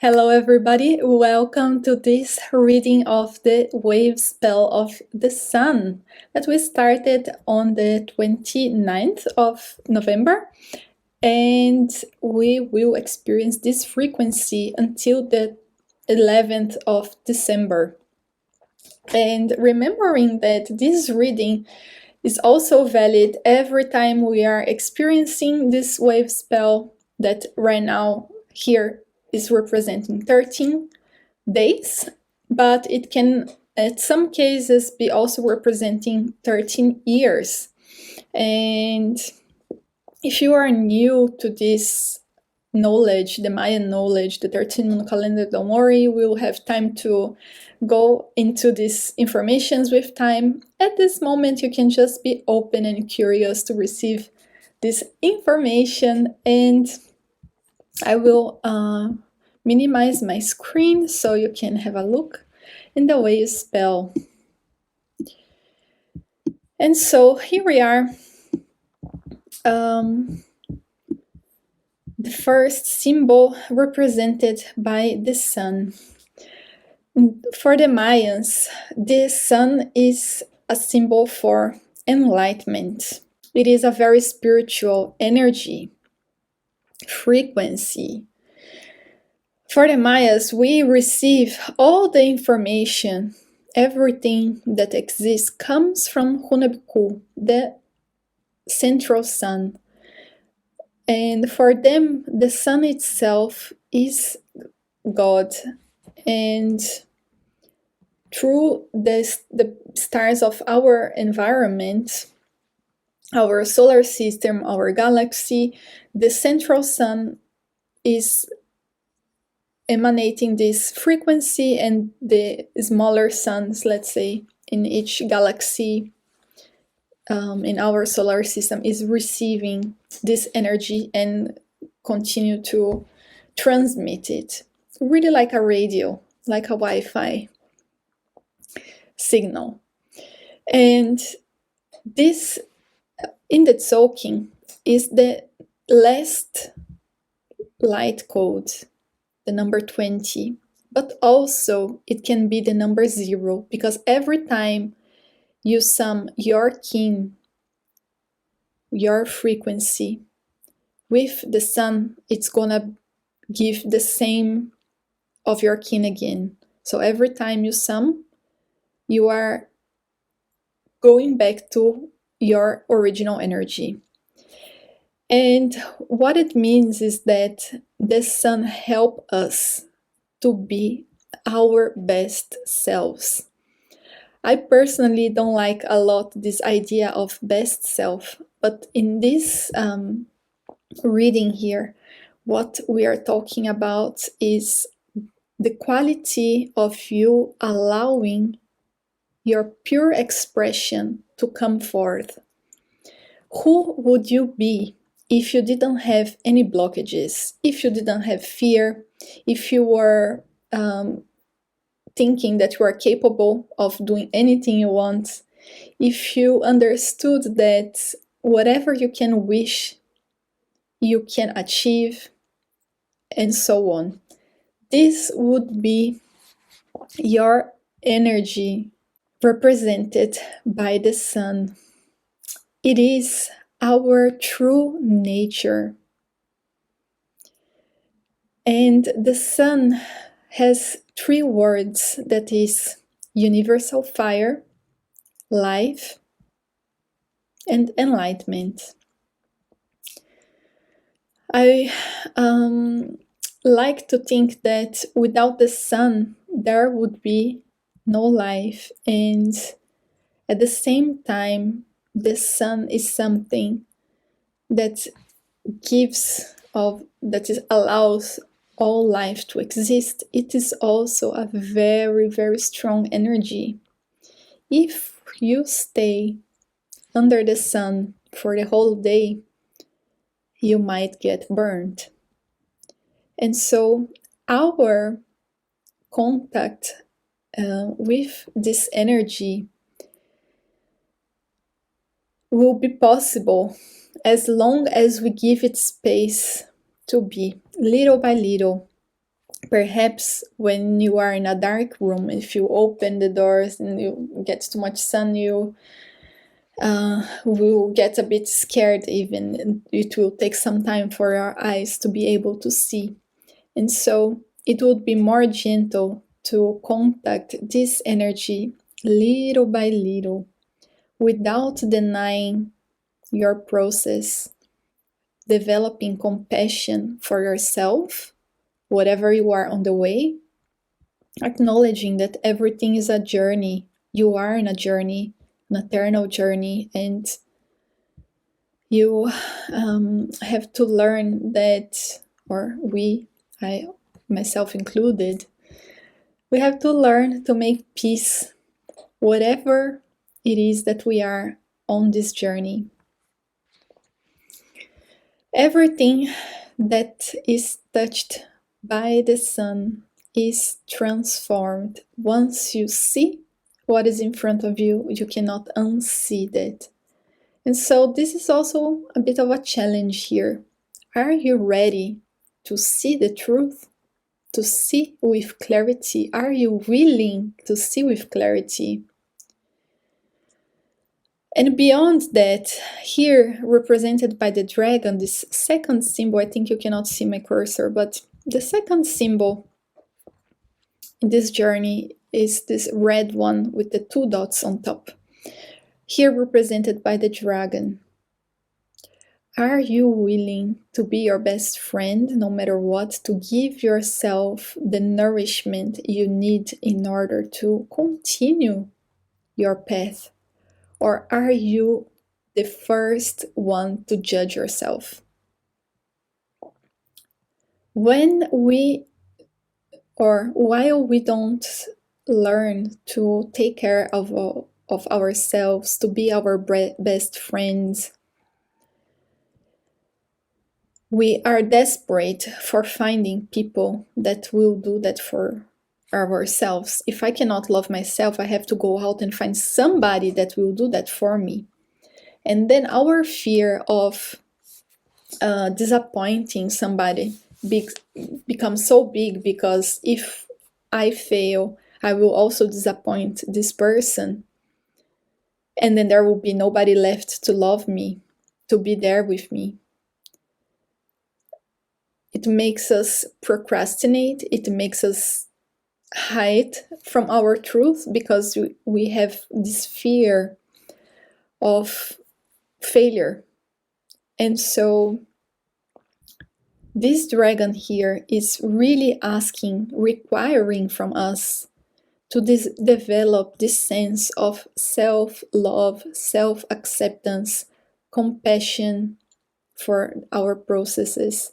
Hello, everybody. Welcome to this reading of the Wavespell of the Sun that we started on the 29th of November. And we will experience this frequency until the 11th of December. And remembering that this reading is also valid every time we are experiencing this wave spell that right now here is representing 13 days, but it can, at some cases, be also representing 13 years. And if you are new to this knowledge, the Mayan knowledge, the 13 moon calendar, don't worry, we'll have time to go into these informations with time. At this moment, you can just be open and curious to receive this information, and I will minimize my screen so you can have a look in the Wavespell. And so here we are. The first symbol represented by the sun. For the Mayans, the sun is a symbol for enlightenment. It is a very spiritual energy, frequency. For the Mayas, we receive all the information, everything that exists comes from Hunabku, the central sun. And for them, the sun itself is God. And through the stars of our environment, our solar system, our galaxy, the central sun is emanating this frequency, and the smaller suns, let's say, in each galaxy in our solar system is receiving this energy and continue to transmit it. Really like a radio, like a Wi-Fi signal. And this, in the Tzolk'in, is the last light code, the number 20, but also it can be the number 0, because every time you sum your kin, your frequency, with the sun, it's gonna give the same of your kin again. So every time you sum, you are going back to your original energy. And what it means is that the sun helps us to be our best selves. I personally don't like a lot this idea of best self, but in this reading here, what we are talking about is the quality of you allowing your pure expression to come forth. Who would you be if you didn't have any blockages, if you didn't have fear, if you were thinking that you are capable of doing anything you want, if you understood that whatever you can wish, you can achieve, and so on? This would be your energy represented by the sun. It is our true nature. And the sun has 3 words, that is universal fire, life, and enlightenment. I like to think that without the sun, there would be no life, and at the same time, the sun is something that allows all life to exist. It is also a very, very strong energy. If you stay under the sun for the whole day, you might get burned. And so our contact with this energy will be possible as long as we give it space to be, little by little, Perhaps when you are in a dark room, if you open the doors and you get too much sun, you will get a bit scared even, and it will take some time for our eyes to be able to see. And so it would be more gentle to contact this energy little by little without denying your process, developing compassion for yourself, whatever you are on the way, acknowledging that everything is a journey. You are in a journey, an eternal journey, and you have to learn that, or I myself included, we have to learn to make peace, whatever it is that we are on this journey. Everything that is touched by the sun is transformed. Once you see what is in front of you, you cannot unsee that. And so this is also a bit of a challenge here. Are you ready to see the truth? To see with clarity? Are you willing to see with clarity? And beyond that, here represented by the dragon, this second symbol, I think you cannot see my cursor, but the second symbol in this journey is this red one with the 2 dots on top. Here represented by the dragon. Are you willing to be your best friend no matter what, to give yourself the nourishment you need in order to continue your path? Or are you the first one to judge yourself? While we don't learn to take care of ourselves, to be our best friends, we are desperate for finding people that will do that for ourselves. If I cannot love myself, I have to go out and find somebody that will do that for me. And then our fear of disappointing somebody becomes so big, because if I fail, I will also disappoint this person. And then there will be nobody left to love me, to be there with me. It makes us procrastinate. It makes us hide from our truth, because we have this fear of failure. And so this dragon here is really requiring from us to develop this sense of self-love, self-acceptance, compassion for our processes,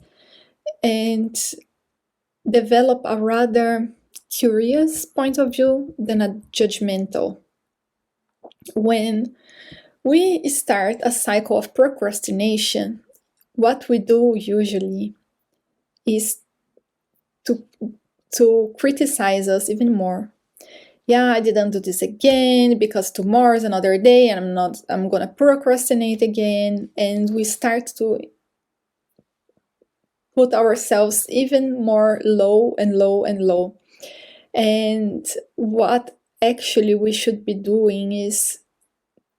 and develop a rather curious point of view than a judgmental. When we start a cycle of procrastination, what we do usually is to criticize us even more. Yeah, I didn't do this again because tomorrow is another day and I'm gonna procrastinate again. And we start to put ourselves even more low and low and low. And what actually we should be doing is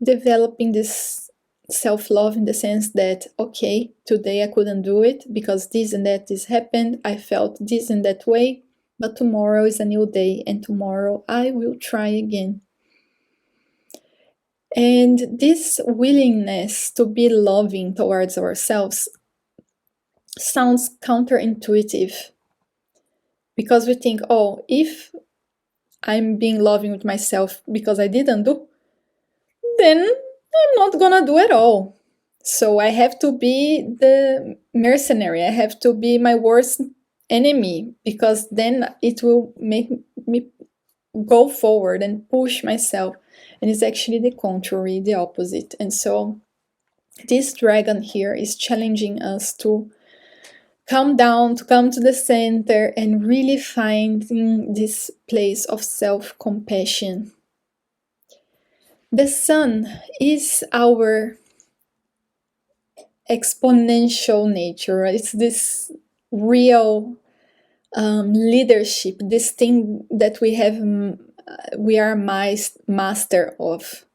developing this self-love, in the sense that, okay, today I couldn't do it because this and that this happened, I felt this and that way, but tomorrow is a new day, and tomorrow I will try again. And this willingness to be loving towards ourselves sounds counterintuitive, because we think, oh, if I'm being loving with myself because I didn't do, then I'm not gonna do at all. So I have to be the mercenary. I have to be my worst enemy, because then it will make me go forward and push myself. And it's actually the contrary, the opposite. And so this dragon here is challenging us to calm down, to come to the center, and really finding this place of self-compassion. The sun is our exponential nature. It's this real leadership, this thing that we have, we are master of,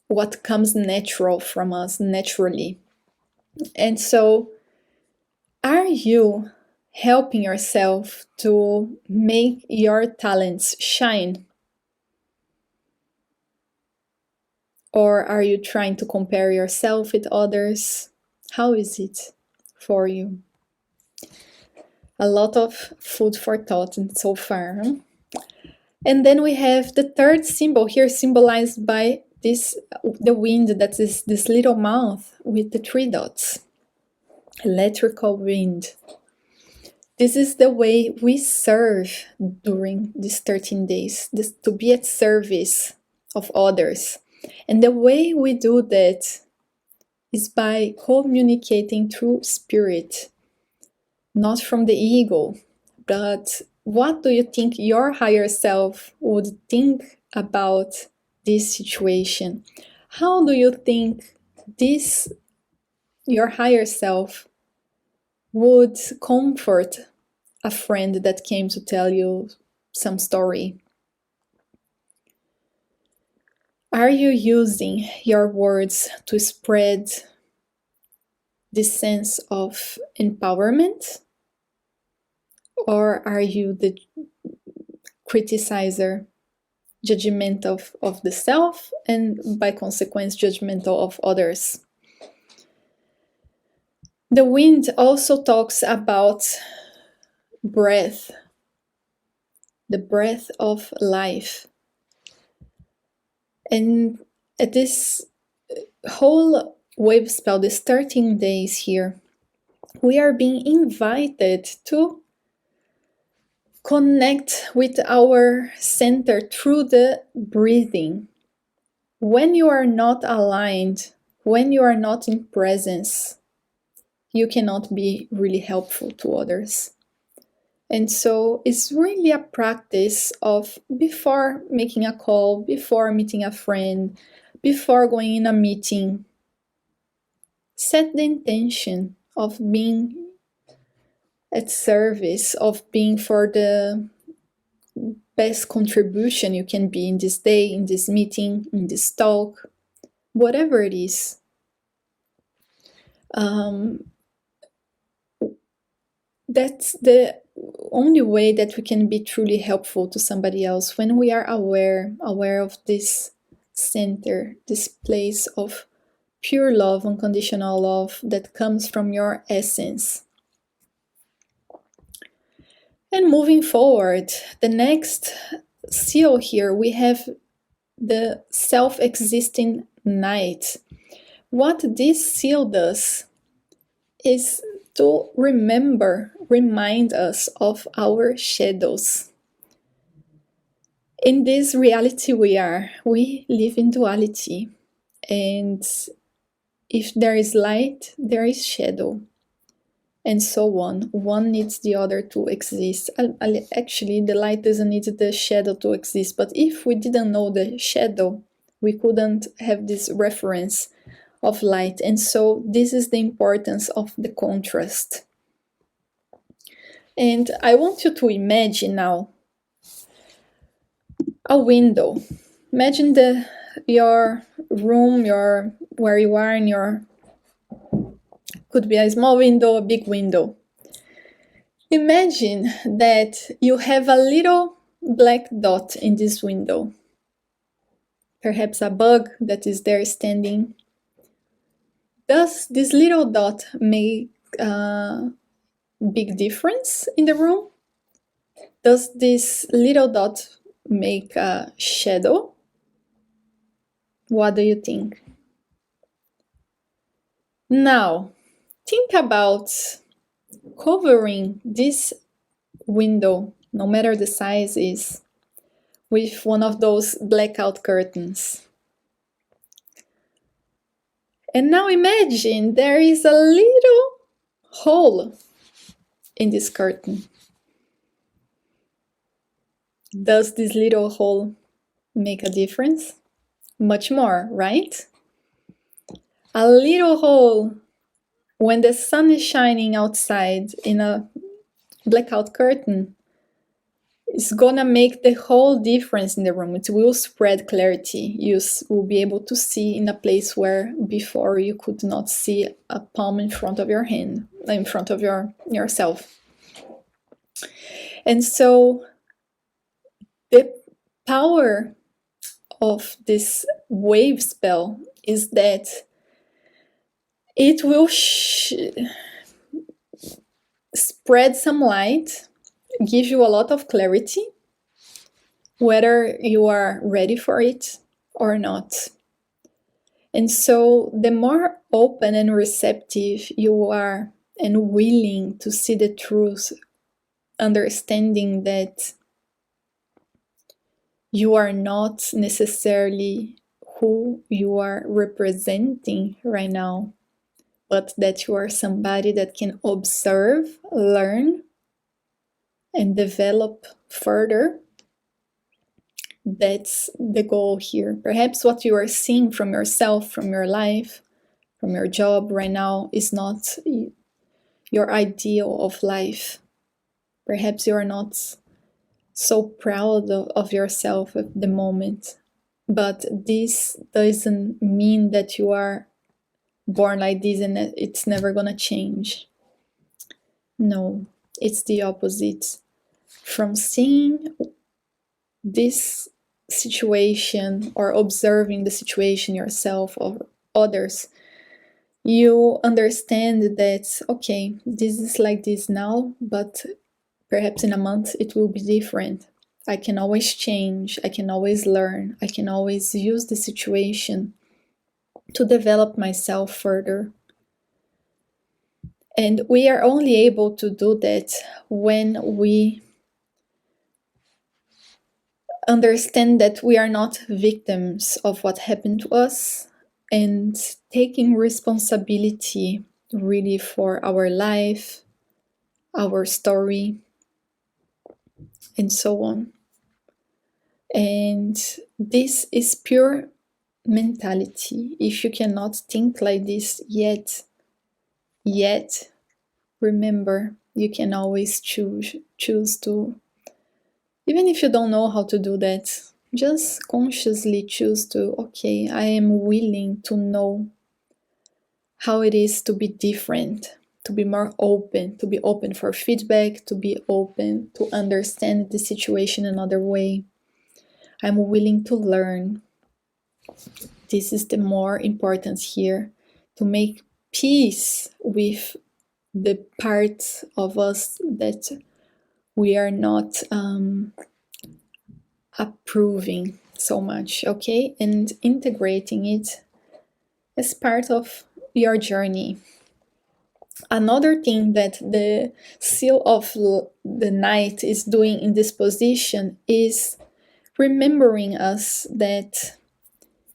what comes natural from us naturally. And so, are you helping yourself to make your talents shine? Or are you trying to compare yourself with others? How is it for you? A lot of food for thought so far. Huh? And then we have the third symbol here, symbolized by this, the wind, that is this little mouth with the 3 dots. Electrical wind. This is the way we serve during these 13 days, to be at service of others. And the way we do that is by communicating through spirit, not from the ego. But what do you think your higher self would think about this situation? How do you think this, your higher self, would comfort a friend that came to tell you some story? Are you using your words to spread this sense of empowerment? Or are you the criticizer, judgmental of the self, and by consequence judgmental of others? The wind also talks about breath, the breath of life. And at this whole Wavespell, these 13 days here, we are being invited to connect with our center through the breathing. When you are not aligned, when you are not in presence, you cannot be really helpful to others. And so it's really a practice of, before making a call, before meeting a friend, before going in a meeting, set the intention of being at service, of being for the best contribution you can be in this day, in this meeting, in this talk, whatever it is. That's the only way that we can be truly helpful to somebody else, when we are aware of this center, this place of pure love, unconditional love that comes from your essence. And moving forward, the next seal here, we have the self-existing night. What this seal does is to remind us of our shadows. In this reality we live in duality. And if there is light, there is shadow. And so on. One needs the other to exist. Actually, the light doesn't need the shadow to exist. But if we didn't know the shadow, we couldn't have this reference of light. And so this is the importance of the contrast. And I want you to imagine now a window. Imagine your room, where you are in your, could be a small window, a big window. Imagine that you have a little black dot in this window. Perhaps a bug that is there standing. Does this little dot make a big difference in the room? Does this little dot make a shadow? What do you think? Now, think about covering this window, no matter the size is, with one of those blackout curtains. And now imagine there is a little hole in this curtain. Does this little hole make a difference? Much more, right? A little hole when the sun is shining outside in a blackout curtain is gonna make the whole difference in the room. It will spread clarity. You will be able to see in a place where before you could not see a palm in front of your hand, in front of yourself. And so the power of this Wavespell is that it will spread some light, give you a lot of clarity, whether you are ready for it or not. And so the more open and receptive you are and willing to see the truth, understanding that you are not necessarily who you are representing right now, but that you are somebody that can observe, learn, and develop further. That's the goal here. Perhaps what you are seeing from yourself, from your life, from your job right now is not your ideal of life. Perhaps you are not so proud of yourself at the moment. But this doesn't mean that you are born like this and that it's never gonna change. No, it's the opposite. From seeing this situation or observing the situation yourself or others, you understand that, okay, this is like this now, but perhaps in a month it will be different. I can always change, I can always learn, I can always use the situation to develop myself further. And we are only able to do that when we understand that we are not victims of what happened to us and taking responsibility really for our life, our story, and so on. And this is pure mentality. If you cannot think like this yet, remember, you can always choose to, even if you don't know how to do that, just consciously choose to, okay, I am willing to know how it is to be different, to be more open, to be open for feedback, to be open to understand the situation another way. I'm willing to learn. This is the more importance here, to make peace with the parts of us that we are not approving so much, okay? And integrating it as part of your journey. Another thing that the seal of the night is doing in this position is remembering us that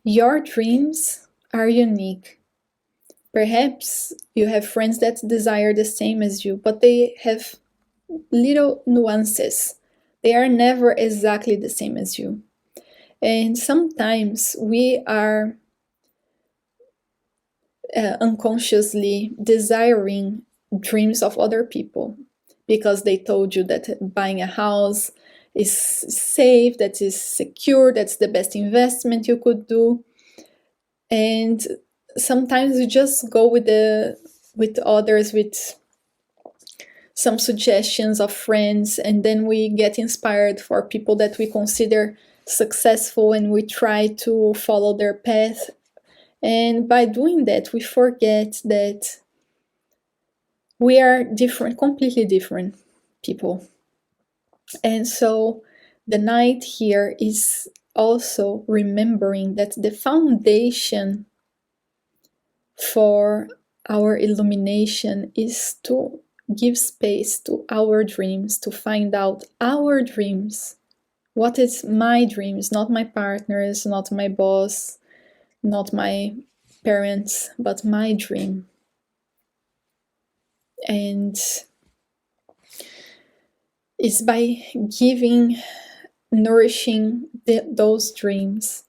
your dreams are unique. Perhaps you have friends that desire the same as you, but they have little nuances. They are never exactly the same as you. And sometimes we are unconsciously desiring dreams of other people because they told you that buying a house is safe, that is secure, that's the best investment you could do. And sometimes you just go with others, with some suggestions of friends, and then we get inspired for people that we consider successful and we try to follow their path. And by doing that, we forget that we are different, completely different people. And so the night here is also remembering that the foundation for our illumination is to give space to our dreams, to find out our dreams. What is my dreams? Not my partner's, not my boss, not my parents, but my dream. And it's by nourishing those dreams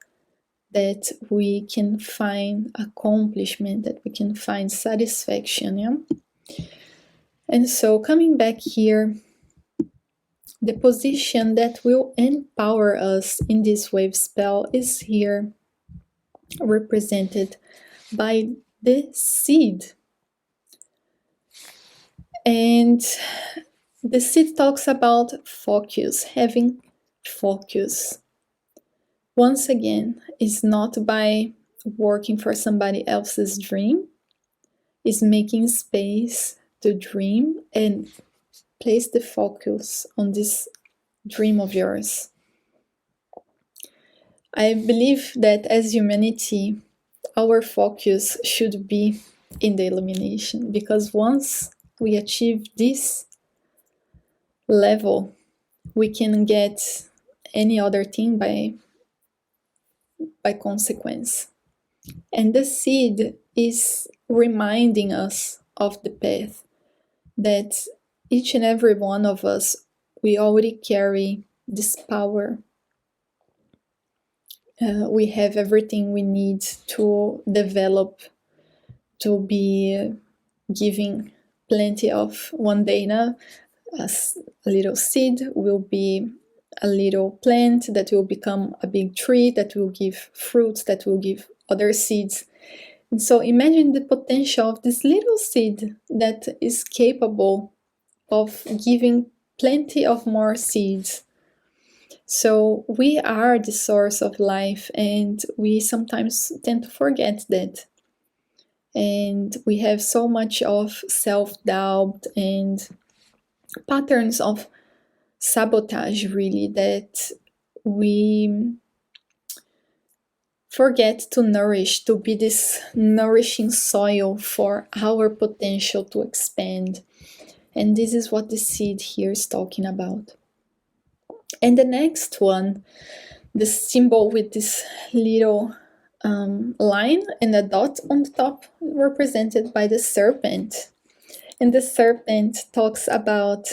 that we can find accomplishment, that we can find satisfaction, yeah? And so coming back here The position that will empower us in this wave spell is here represented by the seed. And the seed talks about focus, having focus. Once again, it's not by working for somebody else's dream, it's making space to dream and place the focus on this dream of yours. I believe that as humanity, our focus should be in the illumination, because once we achieve this level, we can get any other thing by consequence. And the seed is reminding us of the path, that each and every one of us, we already carry this power. We have everything we need to develop, to be giving plenty of. One day now, a little seed will be a little plant that will become a big tree, that will give fruits, that will give other seeds. And so imagine the potential of this little seed that is capable of giving plenty of more seeds. So we are the source of life, and we sometimes tend to forget that. And we have so much of self-doubt and patterns of sabotage, really, that we forget to nourish, to be this nourishing soil for our potential to expand. And this is what the seed here is talking about. And the next one, the symbol with this little line and a dot on the top, represented by the serpent. And the serpent talks about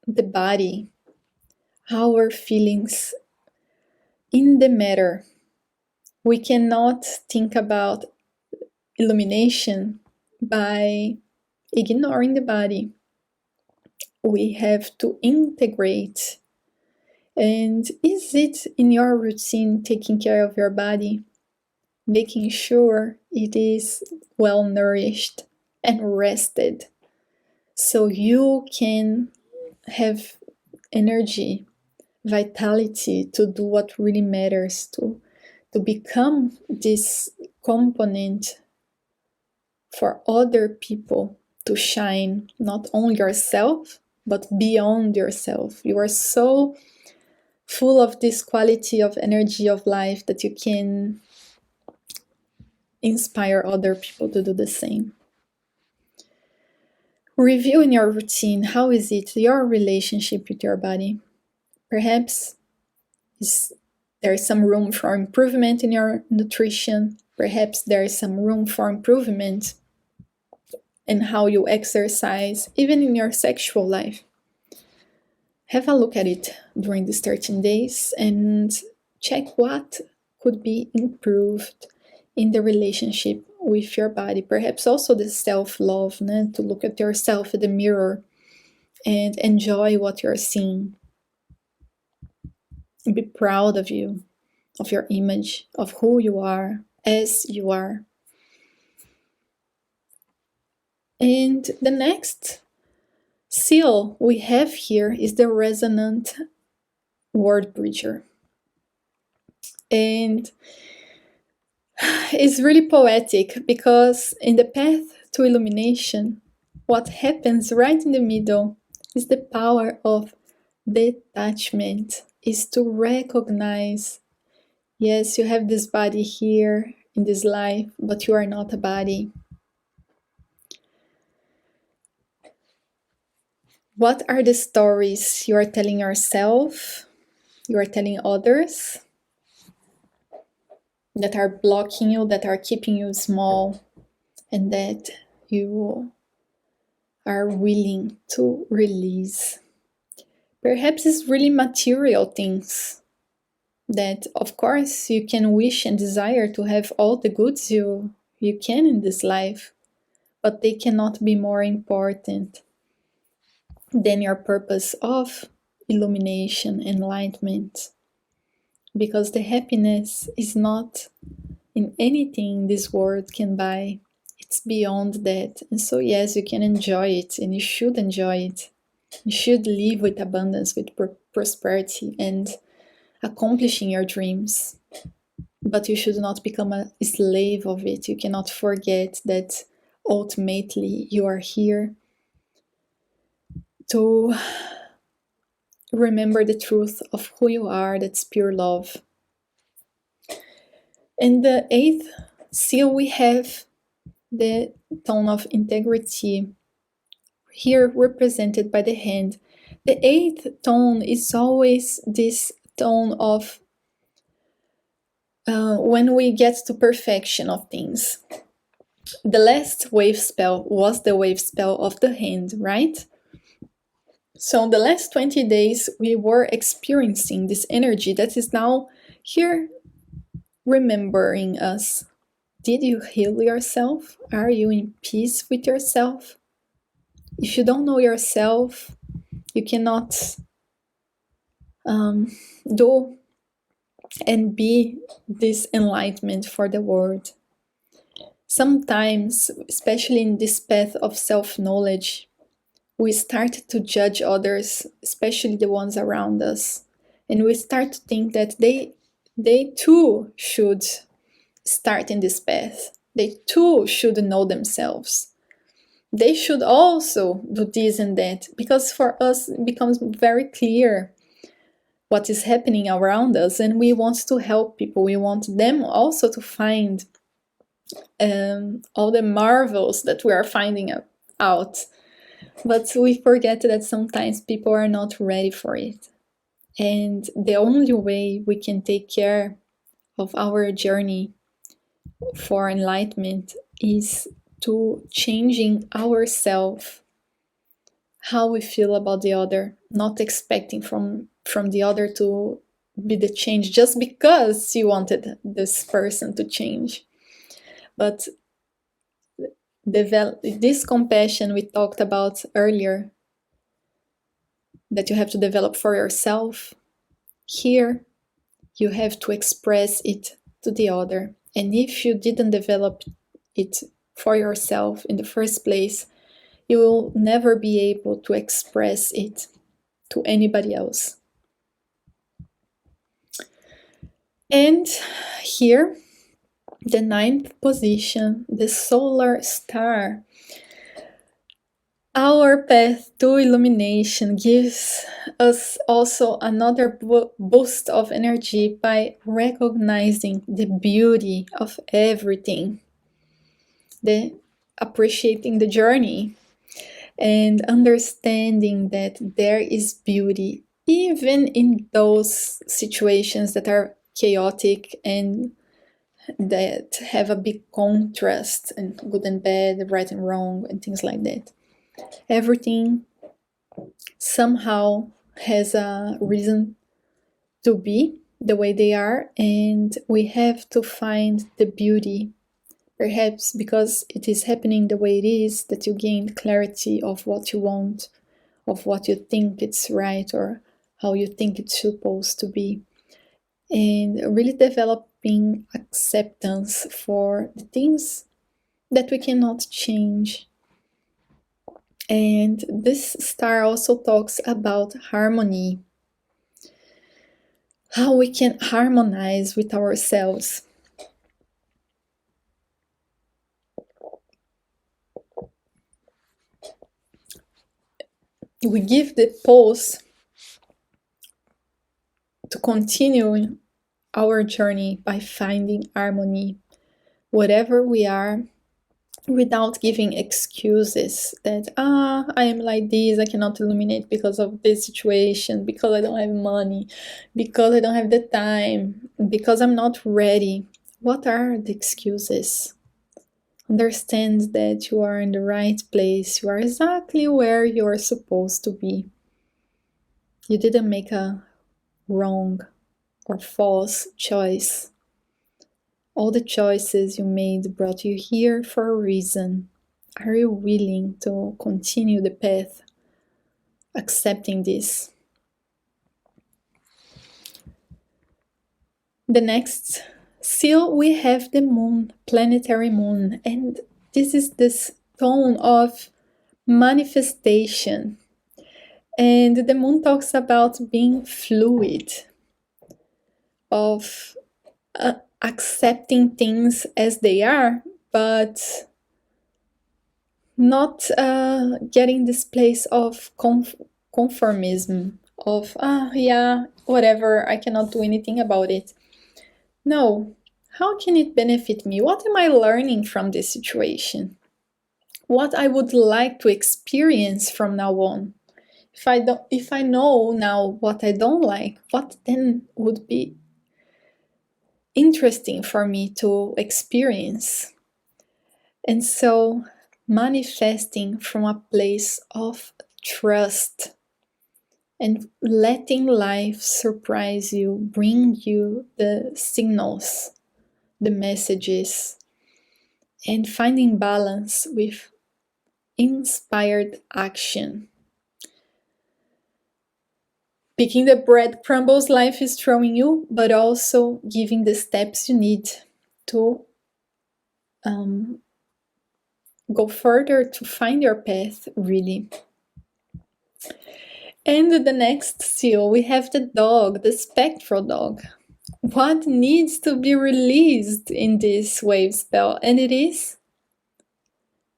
the body, our feelings in the matter. We cannot think about illumination by ignoring the body. We have to integrate. And is it in your routine taking care of your body, making sure it is well nourished and rested, so you can have energy, vitality to do what really matters, to become this component for other people to shine, not only yourself, but beyond yourself. You are so full of this quality of energy of life that you can inspire other people to do the same. Review in your routine. How is it, your relationship with your body? Perhaps there is some room for improvement in your nutrition. Perhaps there is some room for improvement in how you exercise, even in your sexual life. Have a look at it during these 13 days and check what could be improved in the relationship with your body. Perhaps also the self-love, to look at yourself in the mirror and enjoy what you're seeing. Be proud of you, of your image, of who you are, as you are. And the next seal we have here is the resonant word bridger. And it's really poetic, because in the path to illumination, what happens right in the middle is the power of detachment, is to recognize, yes, you have this body here in this life, but you are not a body. What are the stories you are telling yourself, you are telling others, that are blocking you, that are keeping you small, and that you are willing to release? Perhaps it's really material things that, of course, you can wish and desire to have all the goods you can in this life, but they cannot be more important than your purpose of illumination, enlightenment, because the happiness is not in anything this world can buy. It's beyond that. And so, yes, you can enjoy it, and you should enjoy it. You should live with abundance, with prosperity, and accomplishing your dreams. But you should not become a slave of it. You cannot forget that ultimately you are here to remember the truth of who you are, that's pure love. In the 8th seal, we have the tone of integrity, here represented by the hand. The 8th tone is always this tone of when we get to perfection of things. The last wave spell was the wave spell of the hand, right? So the last 20 days we were experiencing this energy that is now here remembering us. Did you heal yourself? Are you in peace with yourself? If you don't know yourself, you cannot do and be this enlightenment for the world. Sometimes, especially in this path of self-knowledge, we start to judge others, especially the ones around us, and we start to think that they too should start in this path. They too should know themselves. They should also do this and that, because for us it becomes very clear what is happening around us, and we want to help people. We want them also to find all the marvels that we are finding out. But we forget that sometimes people are not ready for it. And the only way we can take care of our journey for enlightenment is to changing ourselves, how we feel about the other, not expecting from the other to be the change just because you wanted this person to change. But this compassion we talked about earlier, that you have to develop for yourself, here you have to express it to the other. And if you didn't develop it for yourself in the first place, you will never be able to express it to anybody else. And here, the 9th position, the solar star. Our path to illumination gives us also another boost of energy by recognizing the beauty of everything, appreciating the journey, and understanding that there is beauty even in those situations that are chaotic and that have a big contrast, and good and bad, right and wrong, and things like that. Everything somehow has a reason to be the way they are, and we have to find the beauty. Perhaps because it is happening the way it is, that you gain clarity of what you want, of what you think it's right, or how you think it's supposed to be. And really developing acceptance for the things that we cannot change. And this star also talks about harmony, how we can harmonize with ourselves. We give the pulse to continue our journey by finding harmony, whatever we are, without giving excuses that I am like this, I cannot illuminate because of this situation, because I don't have money, because I don't have the time, because I'm not ready. What are the excuses? Understand that you are in the right place. You are exactly where you are supposed to be. You didn't make a wrong or false choice. All the choices you made brought you here for a reason. Are you willing to continue the path, accepting this? The next seal, we have the moon, planetary moon, and this is this tone of manifestation. And the moon talks about being fluid, of accepting things as they are, but not getting this place of conformism, of, yeah, whatever, I cannot do anything about it. No, how can it benefit me? What am I learning from this situation? What I would like to experience from now on? If I know now what I don't like, what then would be interesting for me to experience? And so, manifesting from a place of trust and letting life surprise you, bring you the signals, the messages, and finding balance with inspired action. Picking the breadcrumbs life is throwing you, but also giving the steps you need to go further, to find your path, really. And the next seal, we have the dog, the spectral dog. What needs to be released in this Wavespell? And it is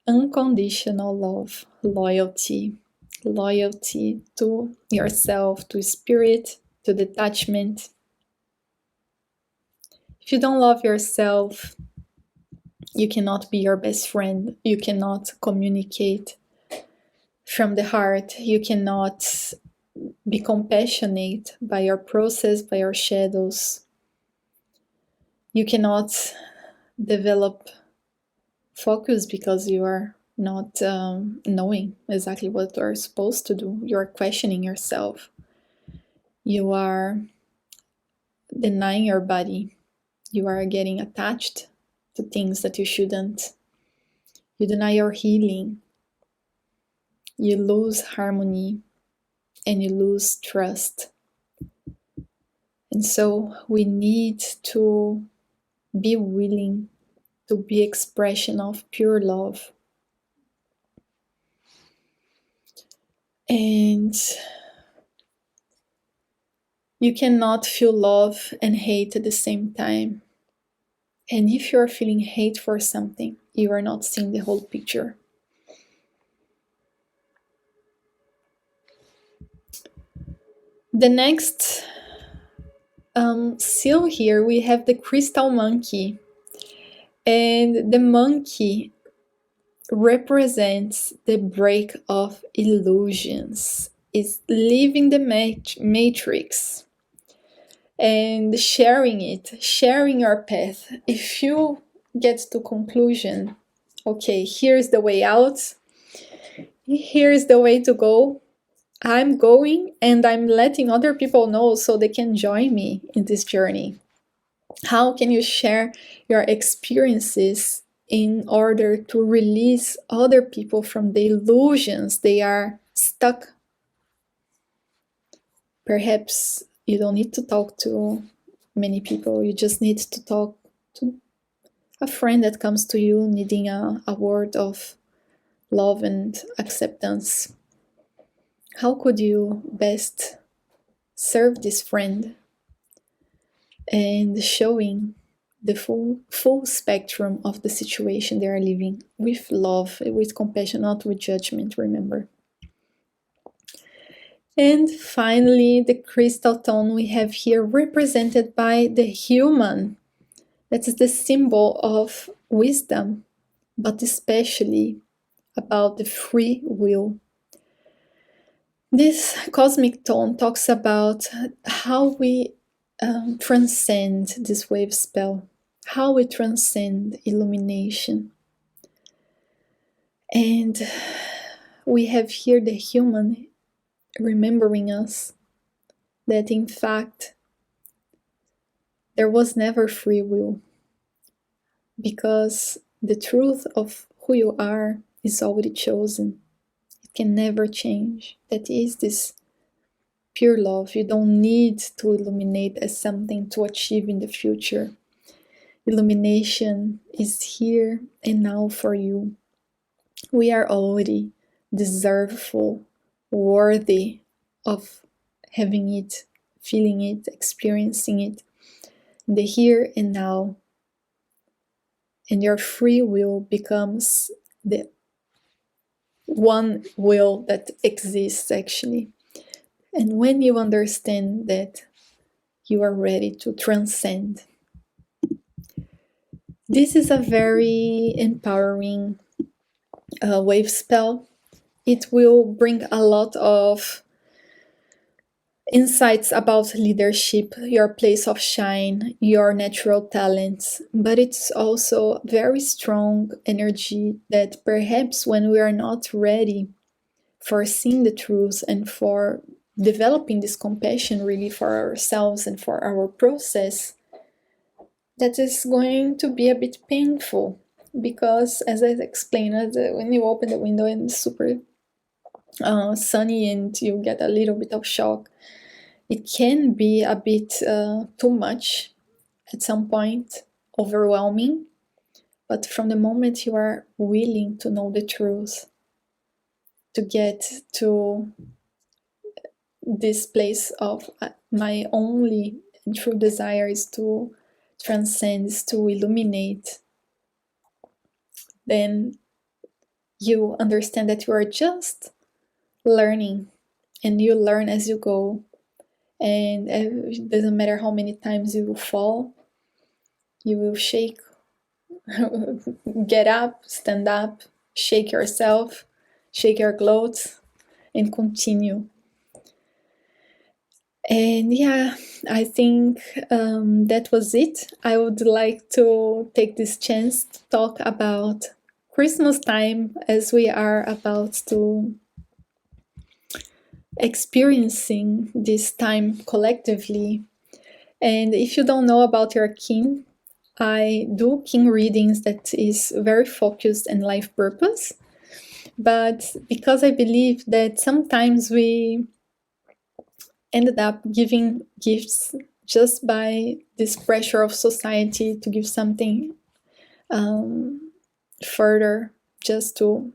unconditional love, loyalty to yourself, to spirit, to detachment. If you don't love yourself, you cannot be your best friend. You cannot communicate from the heart. You cannot be compassionate by your process, by your shadows. You cannot develop focus because you are not knowing exactly what you are supposed to do. You are questioning yourself. You are denying your body. You are getting attached to things that you shouldn't. You deny your healing. You lose harmony and you lose trust. And so we need to be willing to be expression of pure love. And you cannot feel love and hate at the same time. And if you are feeling hate for something, you are not seeing the whole picture. The next seal here, we have the crystal monkey. And the monkey represents the break of illusions. It's leaving the matrix and sharing it, sharing your path. If you get to conclusion, okay, here's the way out, here's the way to go, I'm going and I'm letting other people know so they can join me in this journey. How can you share your experiences in order to release other people from the illusions they are stuck? Perhaps you don't need to talk to many people. You just need to talk to a friend that comes to you needing a word of love and acceptance. How could you best serve this friend? And showing the full spectrum of the situation they are living, with love, with compassion, not with judgment, remember. And finally, the crystal tone we have here represented by the human. That is the symbol of wisdom, but especially about the free will. This cosmic tone talks about how we transcend this Wavespell, how we transcend illumination. And we have here the human remembering us that in fact there was never free will, because the truth of who you are is already chosen. It can never change. That is this pure love. You don't need to illuminate as something to achieve in the future. Illumination is here and now for you. We are already deserveful, worthy of having it, feeling it, experiencing it, the here and now. And your free will becomes the one will that exists actually. And when you understand that, you are ready to transcend. This is a very empowering wave spell. It will bring a lot of insights about leadership, your place of shine, your natural talents, but it's also very strong energy that perhaps when we are not ready for seeing the truth and for developing this compassion really for ourselves and for our process, that is going to be a bit painful, because as I explained, when you open the window and it's super sunny and you get a little bit of shock, it can be a bit too much at some point, overwhelming. But from the moment you are willing to know the truth, to get to this place of my only and true desire is to transcend, is to illuminate, then you understand that you are just learning, and you learn as you go. And it doesn't matter how many times you will fall, you will shake, get up, stand up, shake yourself, shake your clothes, and continue. And yeah, I think that was it. I would like to take this chance to talk about Christmas time, as we are about to experiencing this time collectively. And if you don't know about your kin, I do kin readings that is very focused on life purpose. But because I believe that sometimes we ended up giving gifts just by this pressure of society to give something further, just to,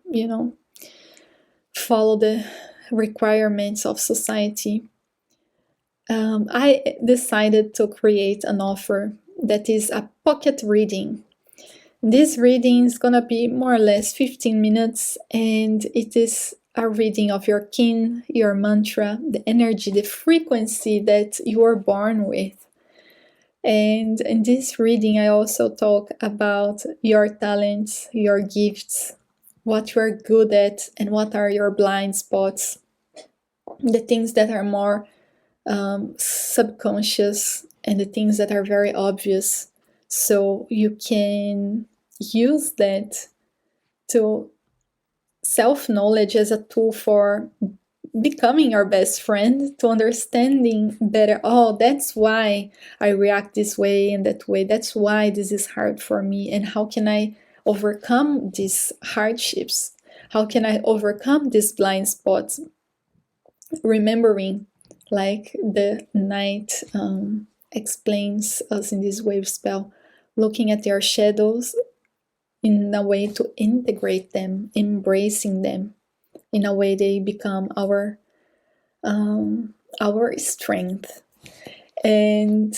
follow the requirements of society. I decided to create an offer that is a pocket reading. This reading is gonna be more or less 15 minutes, and it is a reading of your kin, your mantra, the energy, the frequency that you are born with. And in this reading, I also talk about your talents, your gifts, what you are good at, and what are your blind spots, the things that are more subconscious and the things that are very obvious. So you can use that to self-knowledge as a tool for becoming your best friend, to understanding better, oh, that's why I react this way and that way, that's why this is hard for me, and how can I overcome these hardships, how can I overcome these blind spots, remembering, like the knight explains us in this wave spell, looking at your shadows in a way to integrate them, embracing them, in a way they become our strength. And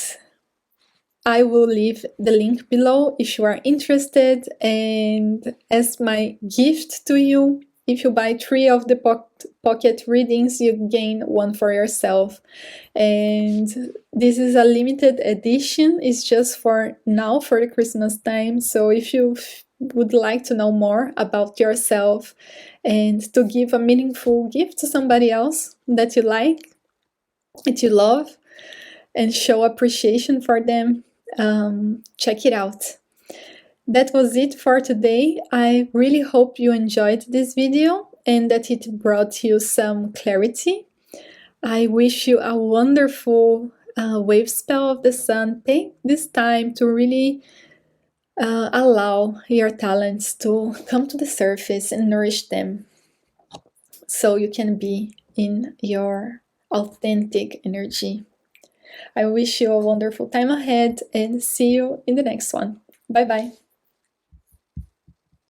I will leave the link below if you are interested. And as my gift to you, if you buy 3 of the pocket readings, you gain 1 for yourself. And this is a limited edition. It's just for now, for the Christmas time. So if you would like to know more about yourself and to give a meaningful gift to somebody else that you like, that you love, and show appreciation for them, check it out. That was it for today. I really hope you enjoyed this video and that it brought you some clarity. I wish you a wonderful wave spell of the sun. Take this time to really allow your talents to come to the surface and nourish them, so you can be in your authentic energy. I wish you a wonderful time ahead and see you in the next one. Bye bye.